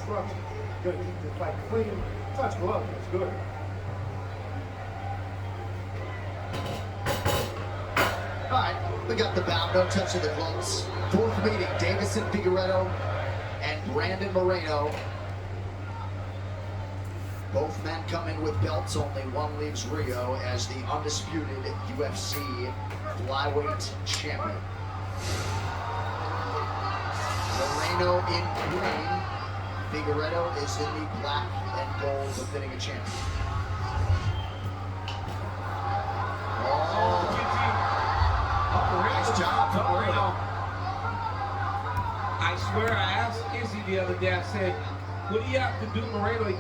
structure. Good, keep the fight clean. Touch glove, that's good. All right, we got the bout, no touch of the gloves. Fourth meeting, Davison Figueiredo and Brandon Moreno. Both men come in with belts, only one leaves Rio as the undisputed UFC flyweight champion. Moreno in green, Figueiredo is in the black and gold, befitting a champion. Nice job from Moreno. I swear I asked Izzy the other day, I said, what do you have to do, Moreno? He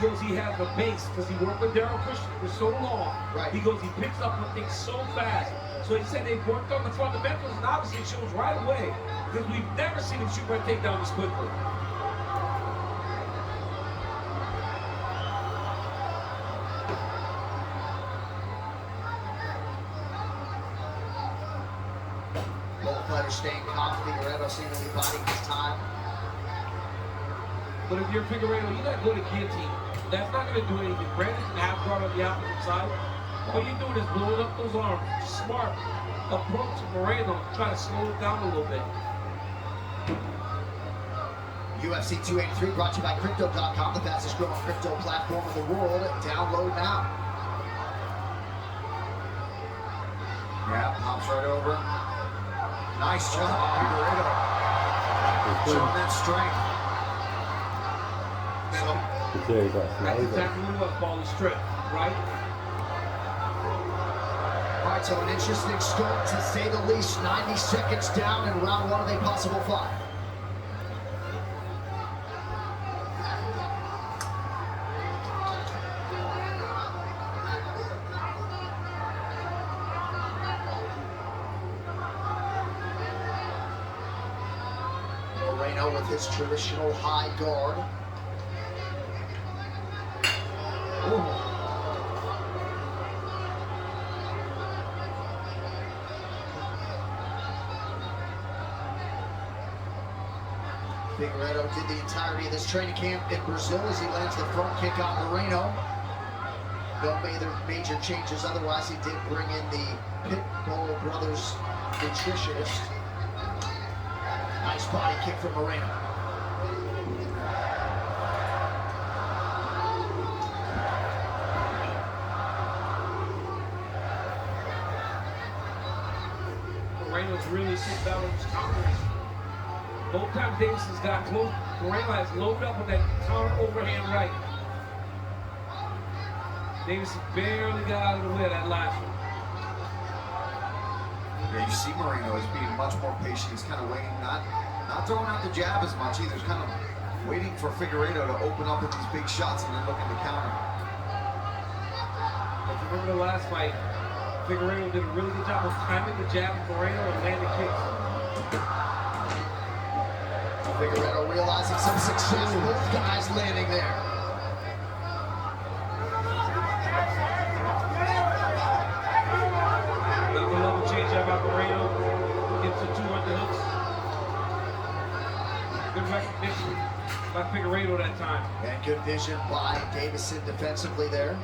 goes, he has a base because he worked with Daryl Christian for so long. Right. He goes, he picks up on things so fast. So he said they've worked on the fundamentals, and obviously it shows right away because we've never seen him shoot my takedown this quickly. Both fighters staying calm. Figueiredo seemingly biding his time. But if you're Figueiredo, you gotta go to guillotine. That's not gonna do anything. Brandon can half guard on the opposite side. All you're doing is blowing up those arms. Smart approach to Moreno, try to slow it down a little bit. UFC 283 brought to you by Crypto.com, the fastest growing crypto platform in the world. Download now. Yeah, pops right over. Nice job, Figueiredo. Showing that strength. That's exactly what it was, ball strip, right? All right, so an interesting start, to say the least. 90 seconds down in round one of a possible fight. Moreno with his traditional high guard. Figueiredo did the entirety of this training camp in Brazil as he lands the front kick on Moreno. No major changes otherwise. He did bring in the Pitbull Brothers nutritionist. Nice body kick from Moreno. Moreno's really sitting down on his counters. Both times Davison's got close, Moreno has loaded up with that counter overhand right. Davison barely got out of the way of that last one. Yeah, you see Moreno is being much more patient. He's kind of waiting, not throwing out the jab as much either. He's kind of waiting for Figueiredo to open up with these big shots and then looking to counter. If you remember the last fight, Figueiredo did a really good job of timing the jab of Moreno and landing kicks. Figueiredo realizing some success. Both guys landing there. Another level change up by Moreno. Gets the two underhooks. Good recognition by Figueiredo that time. And good vision by Davison defensively there.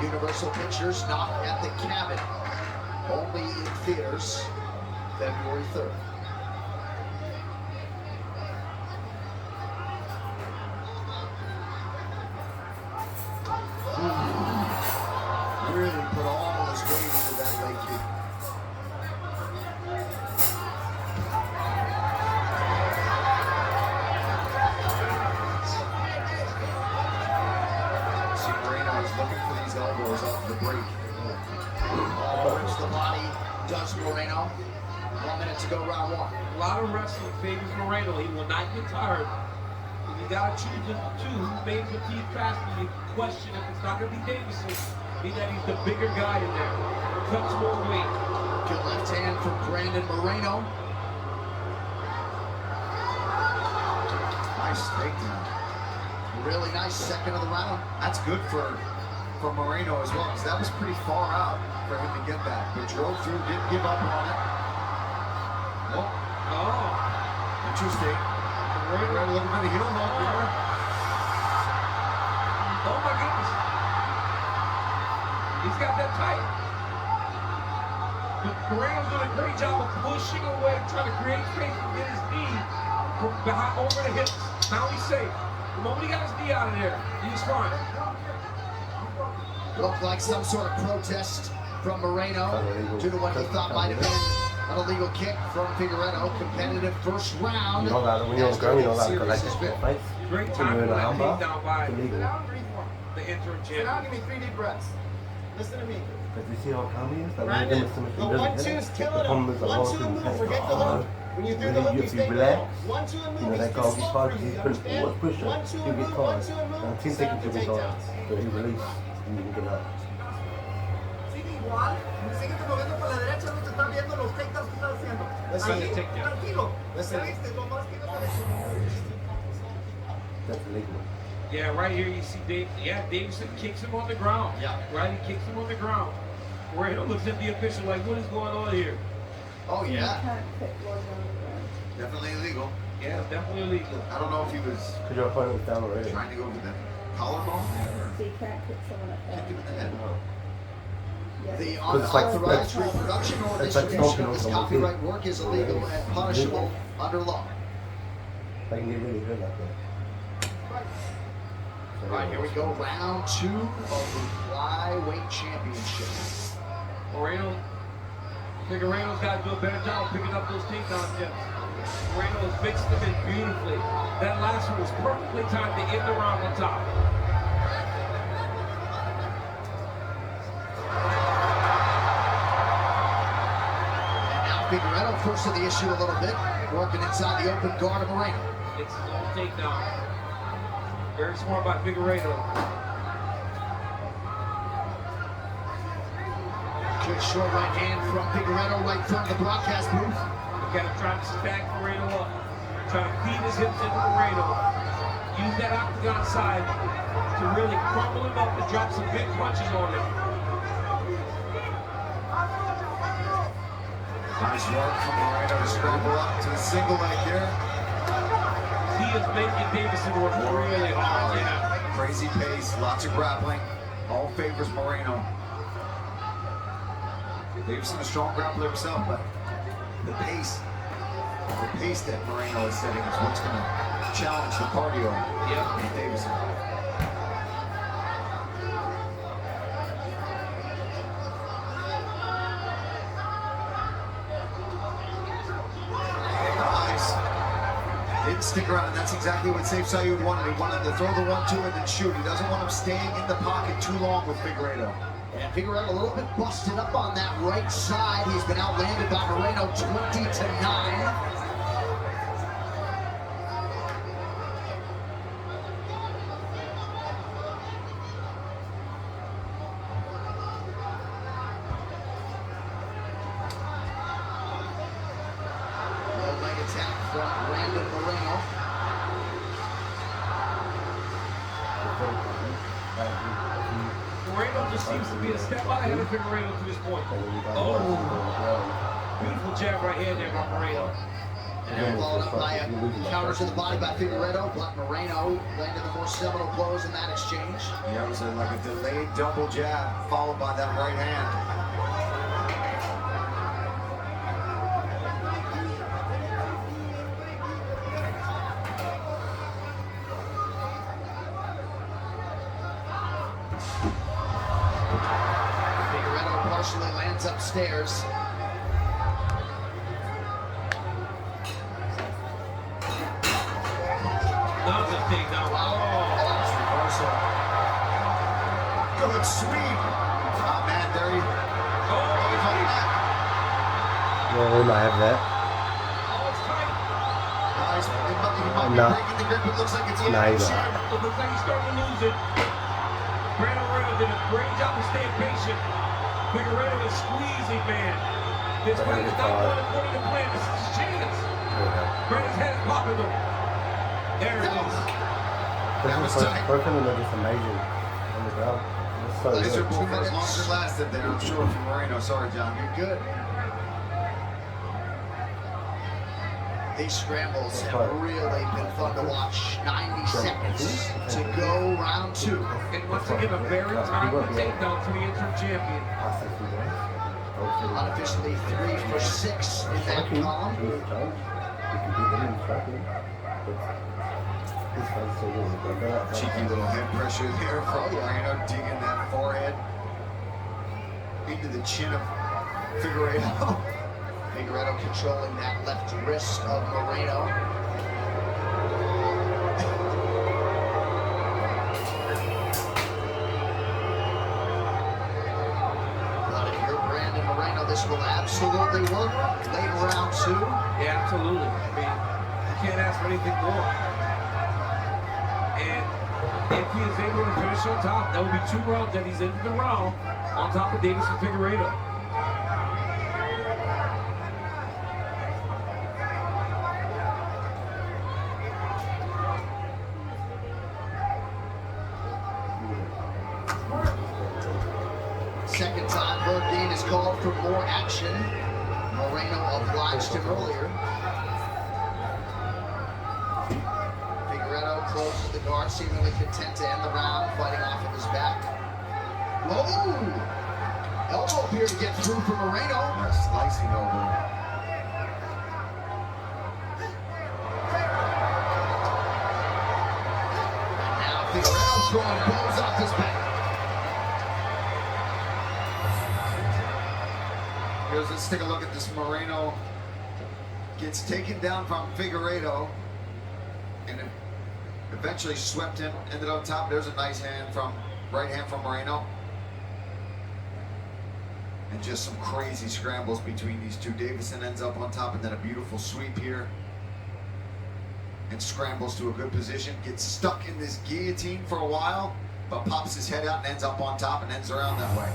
Universal Pictures, not at the Cabin. Only in theaters February 3rd. Really put all his weight into that leg kick. See, Moreno is looking for these elbows off the break. Rips the body, does Moreno. 1 minute to go, round one. A lot of wrestling favors Moreno. He will not get tired. If you gotta choose the two, made fatigue faster, you question if it's not gonna be Davison. Be that he's the bigger guy in there. Cuts more weight. Good left hand from Brandon Moreno. Nice takedown. Really nice second of the round. That's good for Moreno as well, because that was pretty far out for him to get that. But drove through, didn't give up on it. Oh, Oh, interesting. Moreno a little bit of heel hook there. Oh my goodness. He's got that tight. But Moreno's doing a great job of pushing away, trying to create space to get his knee from behind over the hips. Now he's safe. The moment he got his knee out of there, he's fine. Looked like some sort of protest from Moreno due to what he thought might have been an illegal kick from Figueredo. Competitive first round. You know that when you're going, you know that like this fight. Great time for that takedown by illegal. the interim Sit down, champion. give me 3 deep breaths. Listen to me. But you see how calm he is? That Brandon, the 1-2's killing him. 1-2 and move. Forget the hook. When you do the hook, you stay down. 1-2 and move. That goes He's too slow hard, for you. he's You pretty understand? forward pusher. 1-2 He'll and get move. caught. 1-2 and Now move. team Set taking the to be caught. takedowns. So he release and you can get out. Sigue igual, sigue moviendo por la derecha, no te están viendo los takedowns que estás haciendo. Ahí, tranquilo. Listen. Ya viste, lo más que no te That's illegal. Yeah, right here you see Dave. Yeah, Davison kicks him on the ground. Yeah. Right, he kicks him on the ground. Moreno looks at the official like, what is going on here? Oh, yeah. Can't put blood on the Definitely illegal. Yeah, it's definitely illegal. I don't know if he was Because your opponent was down already. trying to go for the collarbone or So you can't put someone up kick him in the there. head. Yeah. The It's like- unauthorized reproduction or it's like distribution smoking of this on someone's copyright feet. work is illegal and punishable under law. They can get really good like that. So All right, here we go. Round 2 of the flyweight championship. Figueredo's got to do a better job of picking up those takedown attempts. Moreno has fixed them in beautifully. That last one was perfectly timed to end the round on top. And now Figueredo first to the issue a little bit, working inside the open guard of Moreno. It's his own takedown. Very smart by Figueredo. Good short right hand from Figueredo right from the broadcast booth. Look at him trying to stack Moreno up. Trying to feed his hips into Moreno. Use that octagon side to really crumble him up and drop some big punches on him. Nice work from Moreno to scramble up to the single leg here. He is making Davison work really hard. Yeah. Crazy pace, lots of grappling. All favors Moreno. Davison a strong grappler himself, but the pace that Moreno is setting is what's going to challenge the cardio of Davison. Nice. Didn't stick around, and that's exactly what Safe Sayoud wanted. He wanted to throw the 1-2 and then shoot. He doesn't want him staying in the pocket too long with Figueredo. And Figueredo a little bit busted up on that right side. He's been outlanded by Moreno 20-9. Low leg attack from Brandon Moreno. Moreno just seems to be a step ahead of Figueredo to this point. Oh, beautiful jab right hand there by Moreno. And followed up by a counter to the body by Figueredo, but Moreno landed the more seminal blows in that exchange. Yeah, it was like a delayed double jab followed by that right hand. Figueredo partially lands upstairs. Another takedown. Oh, Nice reversal. Good sweep. Oh man, there he. Well, we might have that. it's tight. Nice. He might be Nah. breaking the grip. It looks like it's Nah, he's in. not. It looks like he's starting to lose it. Brandon Moreno did a great job of staying patient. Figueredo is squeezing, man. This fight is not going according to plan. This is his chance. Brandon's head is popping though. There it is. This is the first person that looks amazing on the ground. It's so These are good. both for as long as it lasted there, I'm sure, for Moreno. Sorry, John. You're good. These scrambles have really been fun to watch. 90 seconds to go, round 2. And once again, a very timely takedown to the interim champion. Unofficially 3 for 6 in that column. Cheeky little head pressure there from Moreno, digging that forehead into the chin of Figueiredo. Figueiredo controlling that left wrist of Moreno. But if you're Brandon Moreno, this will absolutely work late round 2. Yeah, absolutely. I mean, you can't ask for anything more. And if he is able to finish on top, that will be 2 rounds that he's into the round on top of Deiveson Figueiredo. Second time Verdine is called for more action. Moreno obliged him earlier. Figueiredo closes the guard, seemingly content to end the round, fighting off of his back. Whoa! Elbow appeared to get through for Moreno. A slicing elbow. And now Figueiredo throwing bows off his back. Let's take a look at this. Moreno gets taken down from Figueiredo and eventually swept him, ended on top. There's a nice right hand from Moreno. And just some crazy scrambles between these two. Deiveson ends up on top and then a beautiful sweep here. And scrambles to a good position. Gets stuck in this guillotine for a while, but pops his head out and ends up on top and ends around that way.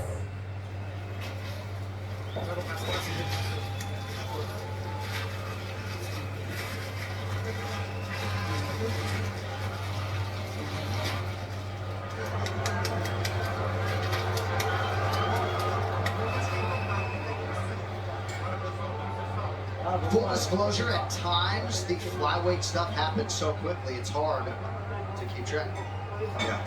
Full disclosure, at times the flyweight stuff happens so quickly it's hard to keep track. Yeah.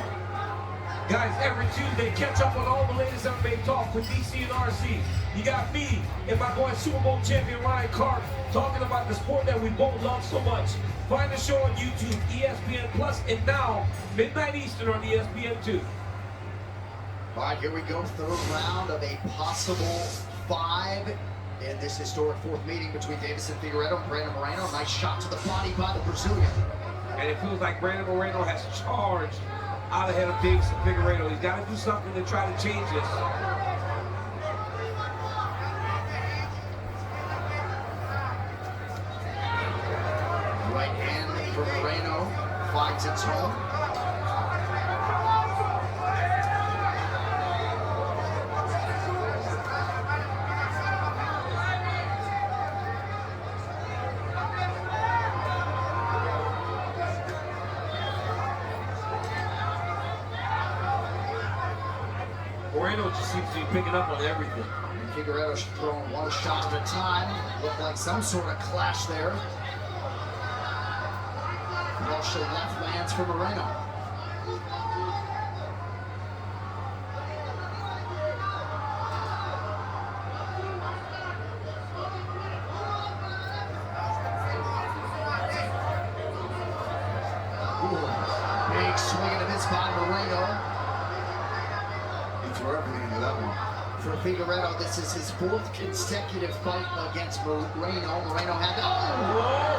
Guys, every Tuesday, catch up on all the latest MMA talk with DC and RC. You got me and my boy Super Bowl champion Ryan Clark talking about the sport that we both love so much. Find the show on YouTube, ESPN Plus, and now midnight Eastern on ESPN2. All right, here we go. Third round of a possible 5 in this historic 4th meeting between Deiveson Figueiredo and Brandon Moreno. Nice shot to the body by the Brazilian. And it feels like Brandon Moreno has charged out ahead of Deiveson Figueiredo. He's got to do something to try to change this. Right hand for Moreno finds its home. Moreno just seems to be picking up on everything. Figueiredo's throwing one shot at a time. Looked like some sort of clash there. Partial left lands for Moreno. Big swing and a miss by Moreno. He threw everything into that one. For Figueiredo, this is his 4th consecutive fight against Moreno. Moreno had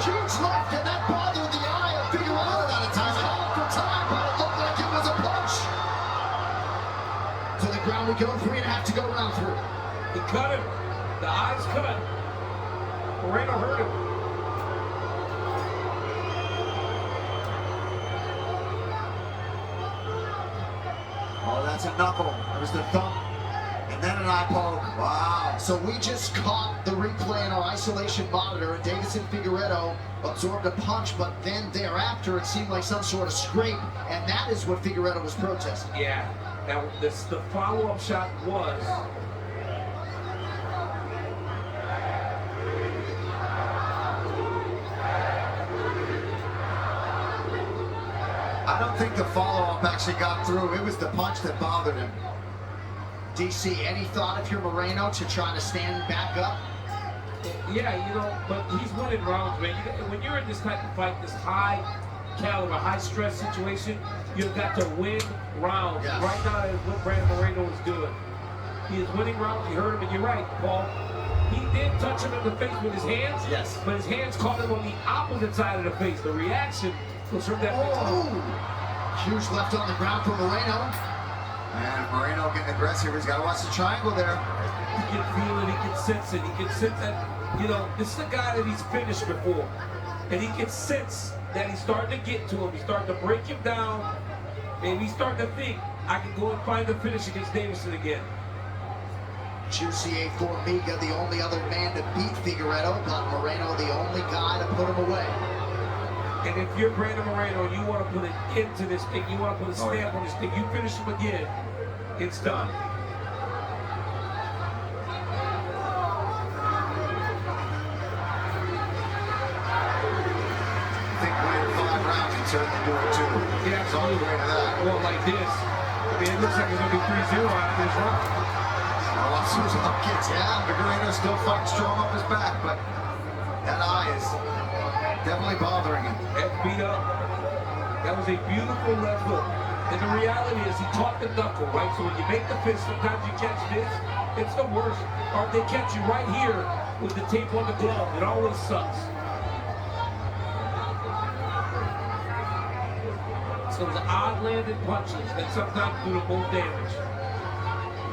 huge left, and that bothered the eye of Figueiredo. Out of time, for time, but it looked like it was a punch. To the ground we go. 3.5 to go, round 3. He cut him. The eyes cut. Moreno hurt him. Oh, that's a knuckle. There's the thumb. And then an eye poke. Wow. So we just caught the replay in our isolation monitor, and Deiveson Figueiredo absorbed a punch, but then thereafter it seemed like some sort of scrape, and that is what Figueiredo was protesting. Yeah. Now, the follow-up shot was I don't think the follow-up actually got through. It was the punch that bothered him. DC, any thought if you're Moreno to try to stand back up? Yeah, you know, but he's winning rounds, man. When you're in this type of fight, this high caliber, high stress situation, you've got to win rounds. Yes. Right now, that's what Brandon Moreno is doing. He is winning rounds. You heard him, and you're right, Paul. He did touch him in the face with his hands, Yes. but his hands caught him on the opposite side of the face. The reaction was from that. Huge left on the ground for Moreno. And Moreno getting aggressive. He's got to watch the triangle there. He can feel it, he can sense it, he can sense that, you know, this is a guy that he's finished before. And he can sense that he's starting to get to him. He's starting to break him down. And he's starting to think, I can go and find the finish against Davison again. Juicy Formiga, the only other man to beat Figueredo, but Moreno the only guy to put him away. And if you're Brandon Moreno, you want to put an end to this thing, you want to put a stamp on this thing, you finish him again, it's done. Certainly do it too. Yeah, It's on the way to that. Well, like this, I mean, it looks like it's going to be 3-0 out of this round. Well, as soon as the gets down, Figueredo still fighting strong up his back, but that eye is definitely bothering him. Head beat up. That was a beautiful left hook. And the reality is he caught the knuckle, right? So when you make the fist, sometimes you catch this. It's the worst. Or they catch you right here with the tape on the glove. It always sucks. Those odd landed punches that sometimes do the most damage.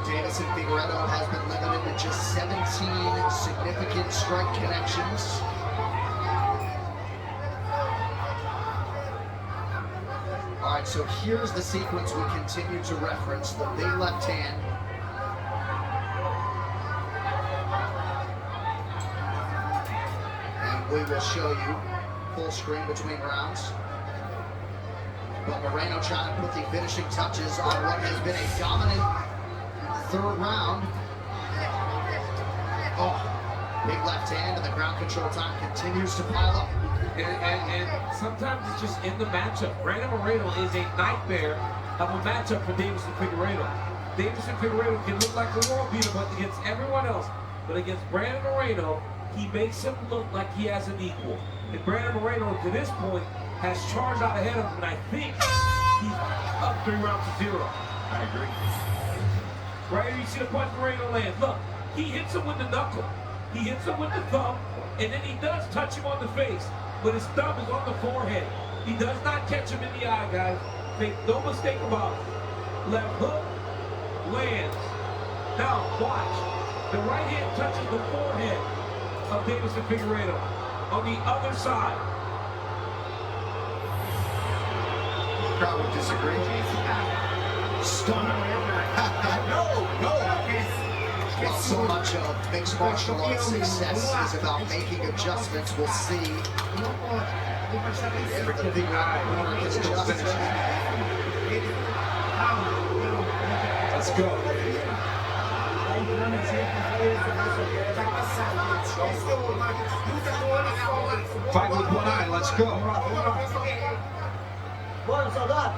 Davison Figueredo has been limited to just 17 significant strike connections. All right, so here's the sequence we continue to reference, the big left hand. And we will show you full screen between rounds. But Moreno trying to put the finishing touches on what has been a dominant third round. Oh, big left hand, and the ground control time continues to pile up. And sometimes it's just in the matchup. Brandon Moreno is a nightmare of a matchup for Davison Figueredo. Davison Figueredo can look like a world beater against everyone else, but against Brandon Moreno, he makes him look like he has an equal. And Brandon Moreno, to this point, has charged out ahead of him, and I think he's up 3 rounds to 0. I agree. Right here, you see the punch Moreno land. Look, he hits him with the knuckle. He hits him with the thumb, and then he does touch him on the face, but his thumb is on the forehead. He does not catch him in the eye, guys. Make no mistake about it. Left hook, lands. Now, watch. The right hand touches the forehead of Davison Figueredo on the other side. Crowd would disagree. Stunner. Well, so much of mixed martial arts success is about making adjustments. We'll see if the big corner gets adjusted. Let's go. 5 with 1 eye, let's go. Bueno, soldado.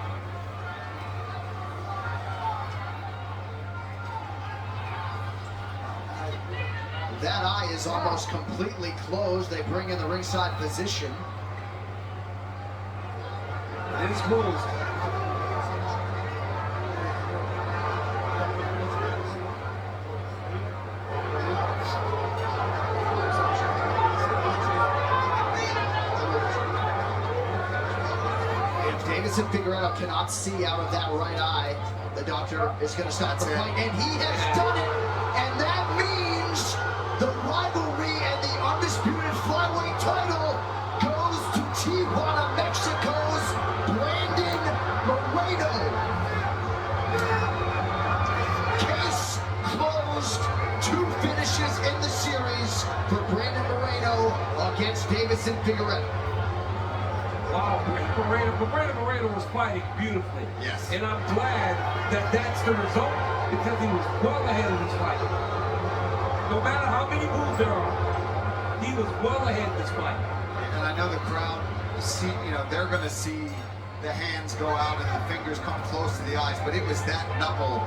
That eye is almost completely closed. They bring in the ringside physician. It is closed. If Davison Figueredo cannot see out of that right eye, the doctor is going to stop the fight, and he has done it. And that means the rivalry and the undisputed flyweight title goes to Tijuana, Mexico's Brandon Moreno. Case closed. 2 finishes in the series for Brandon Moreno against Davison Figueredo. Wow, Brandon Moreno was fighting beautifully. Yes. And I'm glad that that's the result, because he was well ahead of this fight. No matter how many moves there are, he was well ahead of this fight. And I know the crowd, they're going to see the hands go out and the fingers come close to the eyes, but it was that knuckle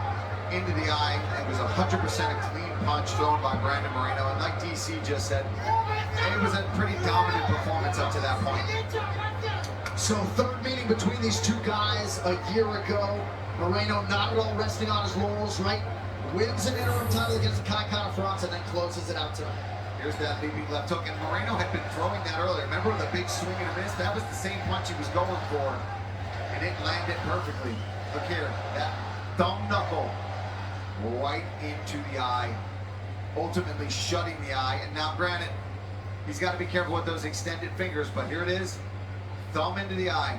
into the eye. It was 100% a clean punch thrown by Brandon Moreno, and like DC just said, it was a pretty dominant performance up to that point. So third meeting between these two guys a year ago. Moreno not at all resting on his laurels, right? Wins an interim title against Kai Kara-France and then closes it out tonight. Here's that leaping left hook, and Moreno had been throwing that earlier. Remember the big swing and a miss? That was the same punch he was going for, and it landed perfectly. Look here, that thumb knuckle right into the eye, ultimately shutting the eye. And now granted, he's got to be careful with those extended fingers, but here it is, thumb into the eye.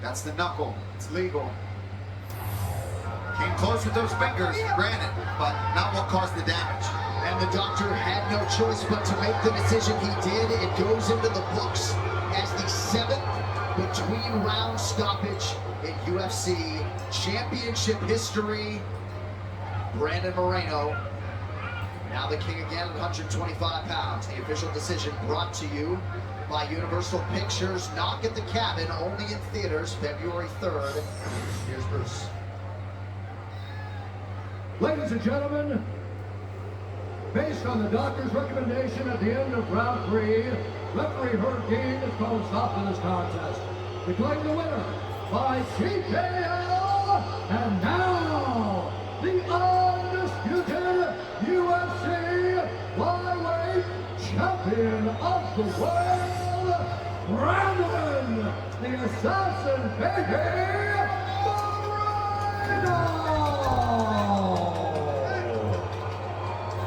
That's the knuckle, it's legal. Came close with those fingers, granted, but not what caused the damage. And the doctor had no choice but to make the decision he did. It goes into the books as the 7th between round stoppage in UFC championship history. Brandon Moreno, now the king again at 125 pounds. The official decision brought to you by Universal Pictures. Knock at the Cabin, only in theaters February 3rd. Here's Bruce. Ladies and gentlemen, based on the doctor's recommendation at the end of round 3, referee Herb Dean has called a stop to this contest, declaring the winner by TKO, and now the undisputed UFC flyweight champion of the world, Brandon the Assassin Baby